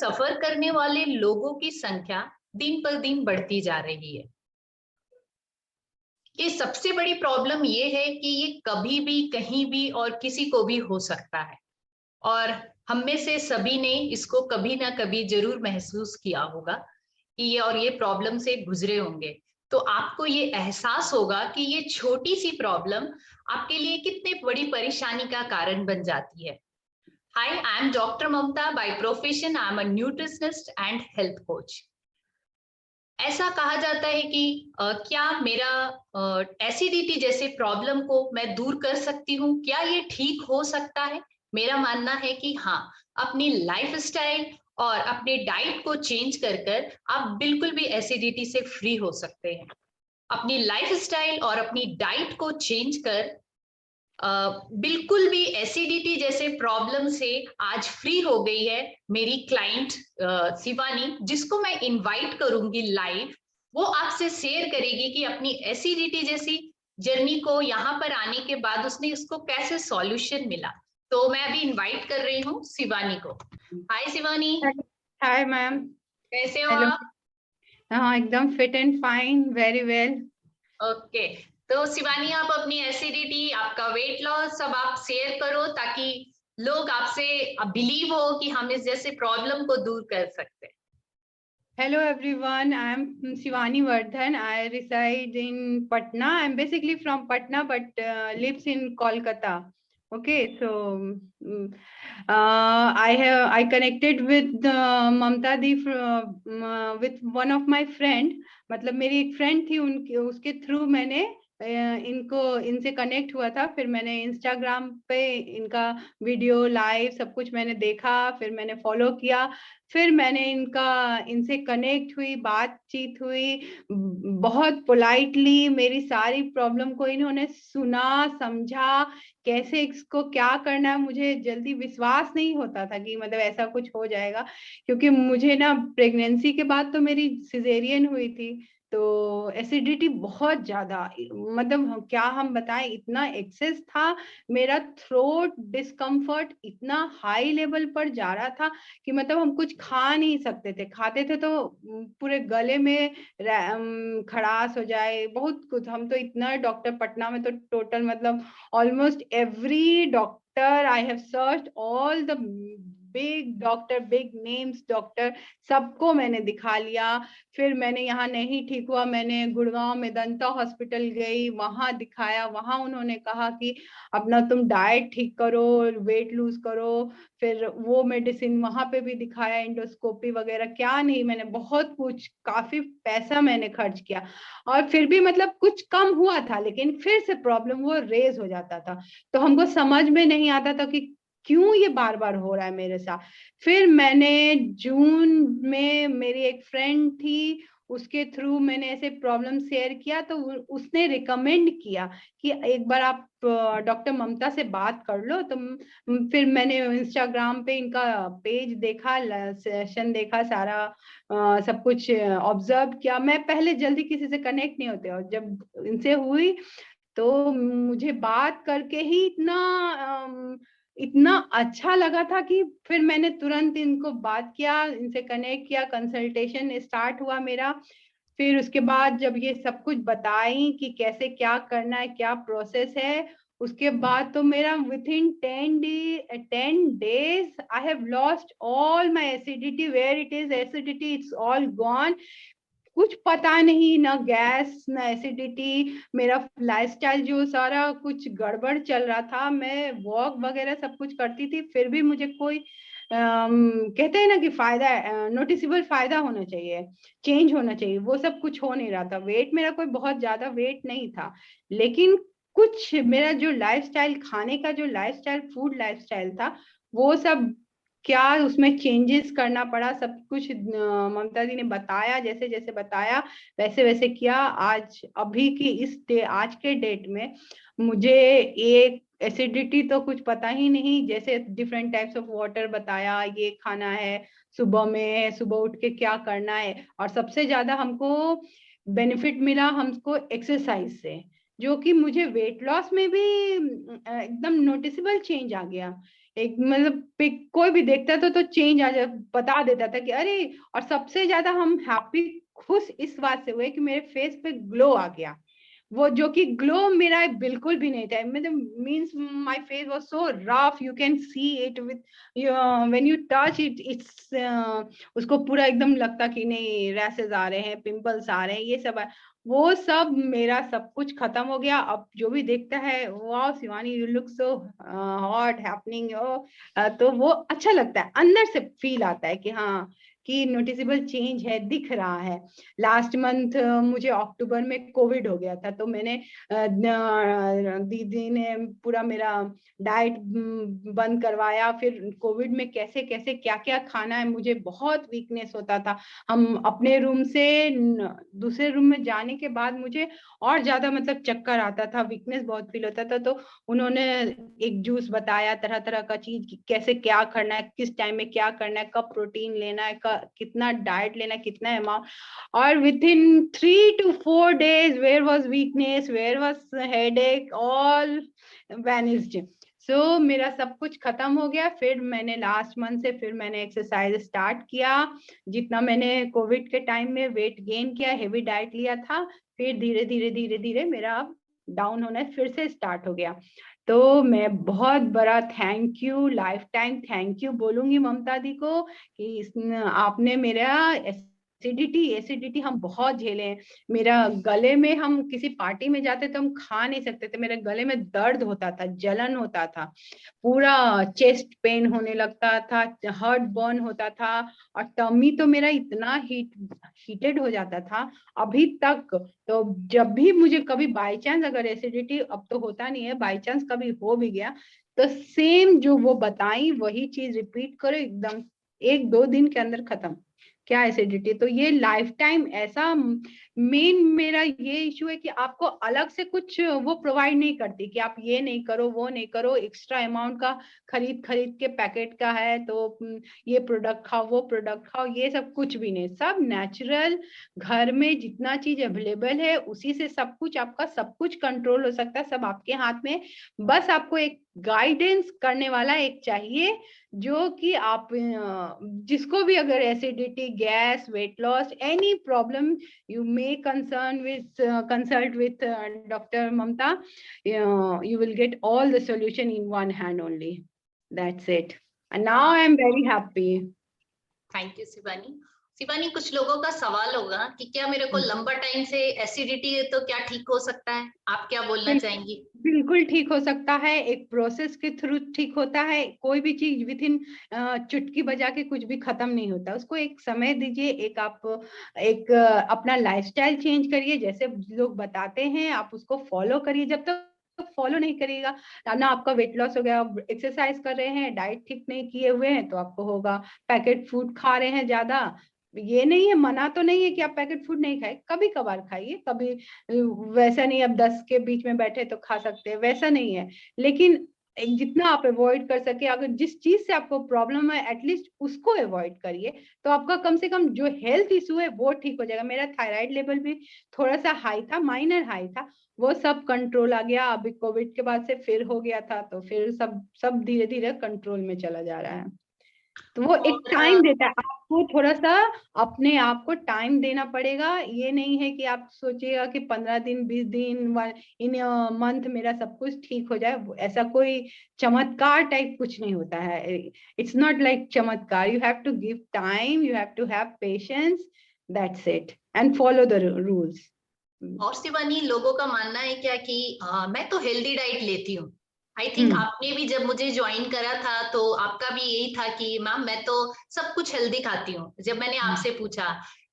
सफर करने वाले लोगों की संख्या दिन पर दिन बढ़ती जा रही है। ये सबसे बड़ी प्रॉब्लम ये है कि ये कभी भी कहीं भी और किसी को भी हो सकता है, और हम में से सभी ने इसको कभी ना कभी जरूर महसूस किया होगा कि ये प्रॉब्लम से गुजरे होंगे। तो आपको ये एहसास होगा कि ये छोटी सी प्रॉब्लम आपके लिए कितनी बड़ी परेशानी का कारण बन जाती है। Hi, I'm Dr. Mamta. By profession, I'm a nutritionist and health coach. ऐसा कहा जाता है कि क्या मेरा एसिडिटी जैसे प्रॉब्लम को मैं दूर कर सकती हूँ? क्या ये ठीक हो सकता है? मेरा मानना है कि हाँ, अपनी लाइफस्टाइल और अपने डाइट को चेंज कर कर आप बिल्कुल भी एसिडिटी से फ्री हो सकते हैं। अपनी लाइफस्टाइल और अपनी डाइट को चेंज कर बिल्कुल भी एसिडिटी जैसे प्रॉब्लम से आज फ्री हो गई है मेरी क्लाइंट शिवानी, जिसको मैं इनवाइट करूंगी लाइव। वो आपसे शेयर करेगी कि अपनी एसिडिटी जैसी जर्नी को यहाँ पर आने के बाद उसने इसको कैसे सॉल्यूशन मिला। तो मैं अभी इनवाइट कर रही हूँ शिवानी को। हाय शिवानी, हाय मैम, कैसे हो हेलो। आप? हाँ, एकदम fit and fine, very well. Okay, तो शिवानी आप अपनी एसिडिटी, आपका वेट लॉस सब आप शेयर करो ताकि लोग आपसे बिलीव हो कि हम इस जैसे प्रॉब्लम को दूर कर सकते हैं। Hello everyone, I am Shivani Vardhan. I reside in Patna. I am basically from Patna but lives in Kolkata. Okay, so I connected with Mamta Di with one of my friend. मतलब मेरी एक friend थी, उनके उसके through मैंने इनसे connect हुआ था। फिर मैंने इंस्टाग्राम पे इनका वीडियो लाइव सब कुछ मैंने देखा, फिर मैंने फॉलो किया, फिर मैंने इनसे कनेक्ट हुई, बातचीत हुई। बहुत पोलाइटली मेरी सारी प्रॉब्लम को इन्होंने सुना, समझा, कैसे इसको क्या करना है। मुझे जल्दी विश्वास नहीं होता था कि मतलब ऐसा कुछ हो जाएगा, क्योंकि मुझे ना प्रेगनेंसी के बाद तो मेरी सिजेरियन हुई थी, तो एसिडिटी बहुत ज्यादा, मतलब क्या हम बताएं, इतना एक्सेस था। मेरा थ्रोट डिस्कम्फर्ट इतना हाई लेवल पर जा रहा था कि मतलब हम कुछ खा नहीं सकते थे, खाते थे तो पूरे गले में खड़ास हो जाए, बहुत कुछ। हम तो इतना डॉक्टर पटना में तो टोटल मतलब almost every doctor I have searched, all the big doctor, big names doctor, सबको मैंने दिखा लिया। फिर मैंने यहाँ नहीं ठीक हुआ, मैंने गुड़गांव मेदांता हॉस्पिटल गई, वहां दिखाया। वहां उन्होंने कहा कि अपना तुम डाइट ठीक करो, वेट लूज करो। फिर वो मेडिसिन वहां पे भी दिखाया, एंडोस्कोपी वगैरह, क्या नहीं, मैंने बहुत कुछ, काफी पैसा मैंने खर्च किया, और फिर भी मतलब कुछ कम हुआ था, लेकिन फिर से प्रॉब्लम वो रेज हो जाता था। तो हमको समझ में नहीं आता था कि क्यों ये बार बार हो रहा है मेरे साथ। फिर मैंने जून में, मेरी एक फ्रेंड थी, उसके थ्रू मैंने ऐसे प्रॉब्लम शेयर किया, तो उसने रिकमेंड किया कि एक बार आप डॉक्टर ममता से बात कर लो। तो फिर मैंने इंस्टाग्राम पे इनका पेज देखा, सेशन देखा, सारा सब कुछ ऑब्जर्व किया। मैं पहले जल्दी किसी से कनेक्ट नहीं होते, और जब इनसे हुई तो मुझे बात करके ही इतना अच्छा लगा था कि फिर मैंने तुरंत इनको बात किया, इनसे कनेक्ट किया, कंसल्टेशन स्टार्ट हुआ मेरा। फिर उसके बाद जब ये सब कुछ बताई कि कैसे क्या करना है, क्या प्रोसेस है, उसके बाद तो मेरा within 10 days I have lost all my acidity. Where it is acidity, it's all gone. कुछ पता नहीं, ना गैस ना एसिडिटी। मेरा लाइफस्टाइल जो सारा कुछ गड़बड़ चल रहा था, मैं वॉक वगैरह सब कुछ करती थी, फिर भी मुझे कोई कहते हैं ना कि फायदा, नोटिसेबल फायदा होना चाहिए, चेंज होना चाहिए, वो सब कुछ हो नहीं रहा था। वेट मेरा कोई बहुत ज्यादा वेट नहीं था, लेकिन कुछ मेरा जो लाइफस्टाइल, खाने का जो लाइफस्टाइल, फूड लाइफस्टाइल था, वो सब क्या उसमें चेंजेस करना पड़ा। सब कुछ ममता जी ने बताया, जैसे जैसे बताया वैसे वैसे किया। आज अभी की आज के डेट में मुझे एक एसिडिटी तो कुछ पता ही नहीं। जैसे डिफरेंट टाइप्स ऑफ वाटर बताया, ये खाना है, सुबह में सुबह उठ के क्या करना है, और सबसे ज्यादा हमको बेनिफिट मिला हमको एक्सरसाइज से, जो कि मुझे वेट लॉस में भी एकदम नोटिसेबल चेंज आ गया। एक मतलब पिक कोई भी देखता था तो चेंज आ जा बता देता था कि अरे। और सबसे ज्यादा हम हैप्पी खुश इस बात से हुए कि मेरे फेस पे ग्लो आ गया, वो जो कि ग्लो मेरा बिल्कुल भी नहीं था, मतलब means my face was so rough, you can see it with when you touch it, it's उसको पूरा एकदम लगता कि नहीं रैशेस आ रहे हैं, पिंपल्स आ रहे हैं, ये सब है। वो सब मेरा सब कुछ खत्म हो गया। अब जो भी देखता है, wow Shivani you look so hot happening, तो वो अच्छा लगता है, अंदर से फील आता है कि हाँ कि नोटिसेबल चेंज है, दिख रहा है। लास्ट मंथ मुझे अक्टूबर में कोविड हो गया था, तो मैंने दीदी ने पूरा मेरा डाइट बंद करवाया। फिर कोविड में कैसे कैसे क्या क्या खाना है, मुझे बहुत वीकनेस होता था। हम अपने रूम से दूसरे रूम में जाने के बाद मुझे और ज्यादा मतलब चक्कर आता था, वीकनेस बहुत फील होता था। तो उन्होंने एक जूस बताया, तरह तरह का चीज कैसे क्या करना है, किस टाइम में क्या करना है, कब प्रोटीन लेना है, कितना डाइट लेना है, कितना अमाउंट। और within 3 to 4 days, where was weakness, where was headache, all vanished. So मेरा सब कुछ खत्म हो गया। फिर मैंने लास्ट मंथ से फिर मैंने एक्सरसाइज स्टार्ट किया। जितना मैंने कोविड के टाइम में वेट गेन किया, हेवी डाइट लिया था, फिर धीरे धीरे धीरे धीरे मेरा अब डाउन होना फिर से स्टार्ट हो गया। तो मैं बहुत बड़ा thank you, life time thank you बोलूंगी ममता दी को कि आपने मेरा एसिडिटी हम बहुत झेले हैं। मेरा गले में, हम किसी पार्टी में जाते तो हम खा नहीं सकते थे, मेरे गले में दर्द होता था, जलन होता था, पूरा चेस्ट पेन होने लगता था, हार्ट बर्न होता था, और टमी तो मेरा इतना हीटेड हो जाता था अभी तक। तो जब भी मुझे कभी बाई चांस अगर एसिडिटी, अब तो होता नहीं है, बाई चांस कभी हो भी गया, तो सेम जो वो बताई वही चीज रिपीट करो, एकदम 1-2 दिन के अंदर खत्म। क्या एसिडिटी, तो ये लाइफ टाइम ऐसा मेन मेरा ये इशू है कि आपको अलग से कुछ वो प्रोवाइड नहीं करती कि आप ये नहीं करो वो नहीं करो, एक्स्ट्रा अमाउंट का खरीद खरीद के पैकेट का है तो ये प्रोडक्ट खाओ वो प्रोडक्ट खाओ, ये सब कुछ भी नहीं, सब नेचुरल, घर में जितना चीज अवेलेबल है उसी से सब कुछ, आपका सब कुछ कंट्रोल हो सकता है, सब आपके हाथ में। बस आपको एक गाइडेंस करने वाला एक चाहिए, जो कि आप जिसको भी अगर acidity, gas, weight loss, any problem, you may consult with Dr. Mamta. You will get all the solution in one hand only. That's it. And now I am very happy. Thank you Shivani. Shivani, कुछ लोगों का सवाल होगा कि क्या मेरे को लंबा टाइम से एसिडिटी है तो क्या ठीक हो सकता है, आप क्या बोलना चाहेंगी? बिल्कुल ठीक हो सकता है, एक प्रोसेस के थ्रू ठीक होता है। कोई भी चीज विद इन चुटकी बजा के कुछ भी खत्म नहीं होता, उसको एक समय दीजिए, एक आप एक अपना लाइफस्टाइल चेंज करिए, जैसे लोग बताते हैं आप उसको फॉलो करिए। जब तक फॉलो नहीं करिएगा ना, आपका वेट लॉस हो गया, एक्सरसाइज कर रहे हैं, डाइट ठीक नहीं किए हुए हैं, तो आपको होगा। पैकेट फूड खा रहे हैं ज्यादा, ये नहीं है, मना तो नहीं है कि आप पैकेट फूड नहीं खाए, कभी कभार खाइए, कभी वैसा नहीं अब 10 के बीच में बैठे तो खा सकते हैं, वैसा नहीं है। लेकिन एक जितना आप अवॉइड कर सके, अगर जिस चीज से आपको प्रॉब्लम है एटलीस्ट उसको अवॉइड करिए, तो आपका कम से कम जो हेल्थ इशू है वो ठीक हो जाएगा। मेरा थायराइड लेवल भी थोड़ा सा हाई था, माइनर हाई था, वो सब कंट्रोल आ गया। अभी कोविड के बाद से फिर हो गया था, तो फिर सब सब धीरे धीरे कंट्रोल में चला जा रहा है। तो वो एक टाइम और देता है आपको, थोड़ा सा अपने आप को टाइम देना पड़ेगा। ये नहीं है कि आप सोचिएगा कि 15 दिन 20 दिन इन मंथ मेरा सब कुछ ठीक हो जाए, ऐसा कोई चमत्कार टाइप कुछ नहीं होता है। इट्स नॉट लाइक चमत्कार, you have to give time, you have to have patience, that's it, and follow the rules. और शिवानी, लोगों का मानना है क्या कि मैं तो हेल्दी डाइट लेती हूँ। आई थिंक आपने भी जब मुझे ज्वाइन करा था तो आपका भी यही था कि मैम मैं तो सब कुछ हेल्दी खाती हूँ। जब मैंने आपसे पूछा,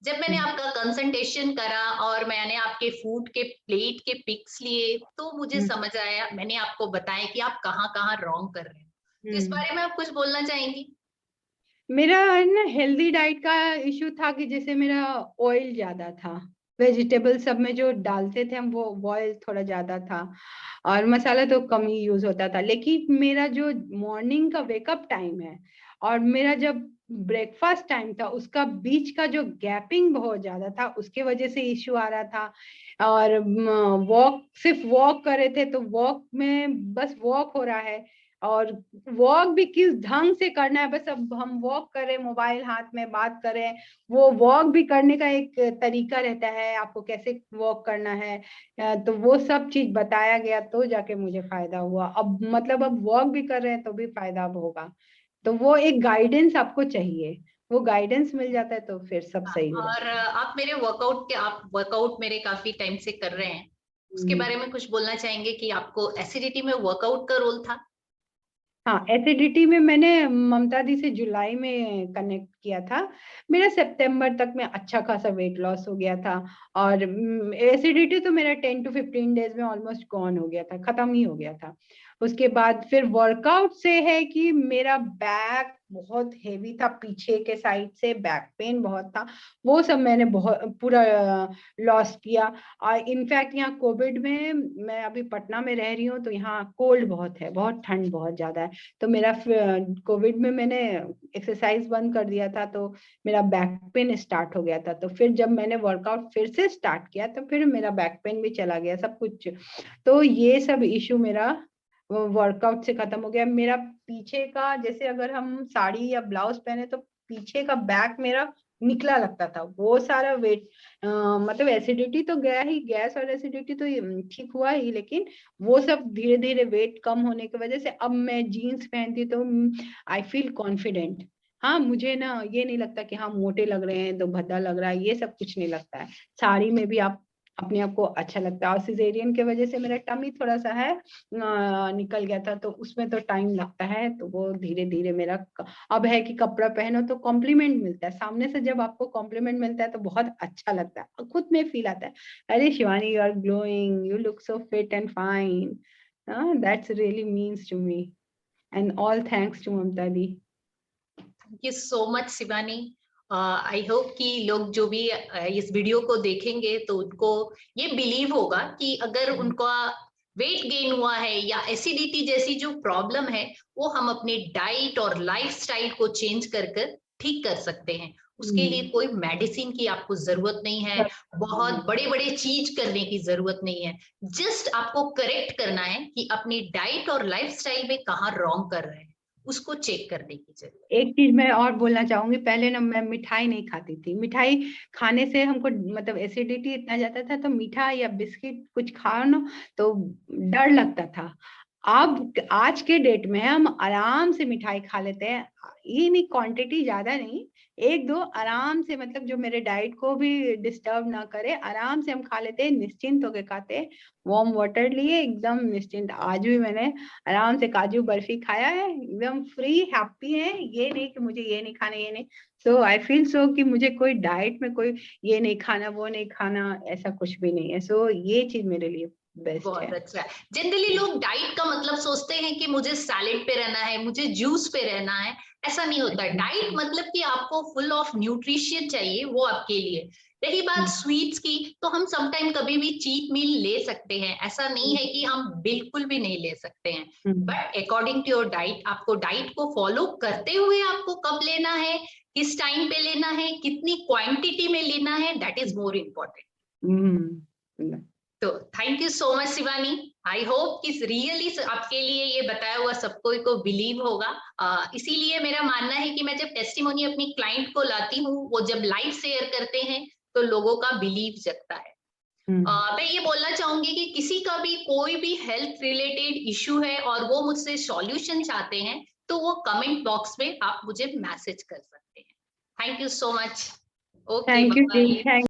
जब मैंने आपका कंसल्टेशन करा और मैंने आपके फूड के प्लेट के पिक्स लिए, तो मुझे समझ आया, मैंने आपको बताया कि आप कहाँ कहाँ रॉन्ग कर रहे हैं। तो इस बारे में आप कुछ बोलना चाहेंगी? मेरा ना हेल्दी डाइट का इशू था कि जैसे मेरा ऑयल ज्यादा था, वेजिटेबल सब में जो डालते थे हम वो ऑयल थोड़ा ज्यादा था, और मसाला तो कम ही यूज होता था। लेकिन मेरा जो मॉर्निंग का वेकअप टाइम है और मेरा जब ब्रेकफास्ट टाइम था, उसका बीच का जो गैपिंग बहुत ज्यादा था, उसके वजह से इश्यू आ रहा था। और वॉक, सिर्फ वॉक कर रहे थे तो वॉक में बस वॉक हो रहा है, और वॉक भी किस ढंग से करना है, बस अब हम वॉक करें, मोबाइल हाथ में बात करें, वो वॉक भी करने का एक तरीका रहता है, आपको कैसे वॉक करना है। तो वो सब चीज बताया गया, तो जाके मुझे फायदा हुआ। अब मतलब अब वॉक भी कर रहे हैं तो भी फायदा अब होगा। तो वो एक गाइडेंस आपको चाहिए, वो गाइडेंस मिल जाता है तो फिर सब हाँ, सही हो और जाता है। आप वर्कआउट मेरे काफी टाइम से कर रहे हैं, उसके हम्म। बारे में कुछ बोलना चाहेंगे कि आपको एसिडिटी में वर्कआउट का रोल था? हाँ, एसिडिटी में मैंने ममता दी से जुलाई में कनेक्ट किया था। मेरा सितंबर तक में अच्छा खासा वेट लॉस हो गया था। और एसिडिटी तो मेरा 10 to 15 डेज में ऑलमोस्ट गॉन हो गया था, खत्म ही हो गया था। उसके बाद फिर वर्कआउट से है कि मेरा बैक बहुत हेवी था, पीछे के साइड से बैक पेन बहुत था, वो सब मैंने बहुत पूरा लॉस किया। और इनफैक्ट यहाँ कोविड में, मैं अभी पटना में रह रही हूँ, तो यहाँ कोल्ड बहुत है, बहुत ठंड बहुत ज्यादा है। तो मेरा कोविड में मैंने एक्सरसाइज बंद कर दिया था, तो मेरा बैक पेन स्टार्ट हो गया था। तो फिर जब मैंने वर्कआउट फिर से स्टार्ट किया तो फिर मेरा बैक पेन भी चला गया, सब कुछ। तो ये सब इशू मेरा वर्कआउट से खत्म हो गया। मेरा पीछे का, जैसे अगर हम साड़ी या ब्लाउज पहने तो पीछे का बैक मेरा निकला लगता था, वो सारा वेट मतलब एसिडिटी तो गया ही, गैस और एसिडिटी तो ठीक हुआ ही, लेकिन वो सब धीरे धीरे वेट कम होने की वजह से अब मैं जीन्स पहनती तो आई फील कॉन्फिडेंट। हाँ, मुझे ना ये नहीं लगता कि हाँ मोटे लग रहे हैं तो भद्दा लग रहा है, ये सब कुछ नहीं लगता है। साड़ी में भी आप अपने आप को अच्छा लगता है। और सिजेरियन की वजह से मेरा टमी थोड़ा सा है निकल गया था, तो उसमें तो टाइम लगता है, तो वो धीरे धीरे मेरा अब है कि कपड़ा पहनो तो कॉम्प्लीमेंट मिलता है सामने से, जब आपको कॉम्प्लीमेंट मिलता है तो बहुत अच्छा लगता है, खुद में फील आता है, अरे Shivani you are glowing, you look so fit and fine. That's really means to me, and all thanks to Mamata दी। Thank you so much Shivani. I hope कि लोग जो भी इस वीडियो को देखेंगे तो उनको ये बिलीव होगा कि अगर उनका वेट गेन हुआ है या एसिडिटी जैसी जो प्रॉब्लम है, वो हम अपने डाइट और लाइफस्टाइल को चेंज कर कर ठीक कर सकते हैं। उसके लिए कोई मेडिसिन की आपको जरूरत नहीं है, बहुत बड़े बड़े चीज करने की जरूरत नहीं है। जस्ट आपको करेक्ट करना है कि अपनी डाइट और लाइफस्टाइल में कहाँ रॉन्ग कर रहे हैं, उसको चेक करने की जरूरत। एक चीज मैं और बोलना चाहूंगी, पहले ना मैं मिठाई नहीं खाती थी, मिठाई खाने से हमको मतलब एसिडिटी इतना जाता था, तो मीठा या बिस्किट कुछ खाओ ना तो डर लगता था। अब आज के डेट में हम आराम से मिठाई खा लेते हैं, ये नहीं क्वांटिटी ज्यादा नहीं, एक दो आराम से, मतलब जो मेरे डाइट को भी डिस्टर्ब ना करे, आराम से हम खा लेते हैं, निश्चिंत होके खाते हैं। वार्म वाटर लिए एकदम निश्चिंत, आज भी मैंने आराम से काजू बर्फी खाया है, एकदम फ्री हैप्पी है, ये नहीं कि मुझे ये नहीं खाना, ये नहीं। सो आई फील सो कि मुझे कोई डाइट में कोई ये नहीं खाना वो नहीं खाना, ऐसा कुछ भी नहीं है। सो ये चीज मेरे लिए बेस्ट बहुत है। अच्छा है। जनरली लोग डाइट का मतलब सोचते हैं कि मुझे सैलेड पे रहना है, मुझे जूस पे रहना है। ऐसा नहीं होता है। डाइट मतलब कि आपको फुल ऑफ न्यूट्रिशन चाहिए, वो आपके लिए। रही बात स्वीट्स की, तो हम समटाइम कभी भी चीट मील ले सकते हैं, ऐसा नहीं है कि हम बिल्कुल भी नहीं ले सकते हैं। But according to your diet, आपको डाइट को फॉलो करते हुए आपको कब लेना है, किस टाइम पे लेना है, कितनी क्वांटिटी में लेना है, दैट इज मोर इम्पोर्टेंट। तो thank you so much Shivani. I hope कि रियली आपके लिए ये बताया हुआ सबको को बिलीव होगा। इसीलिए मेरा मानना है कि मैं जब टेस्टिमोनी अपनी क्लाइंट को लाती हूँ, वो जब लाइव शेयर करते हैं तो लोगों का बिलीव जगता है। मैं ये बोलना चाहूंगी कि किसी का भी कोई भी हेल्थ रिलेटेड इश्यू है और वो मुझसे सॉल्यूशन चाहते हैं, तो वो कमेंट बॉक्स में आप मुझे मैसेज कर सकते हैं। Thank you so much. Okay, thank you जी, बाय। थैंक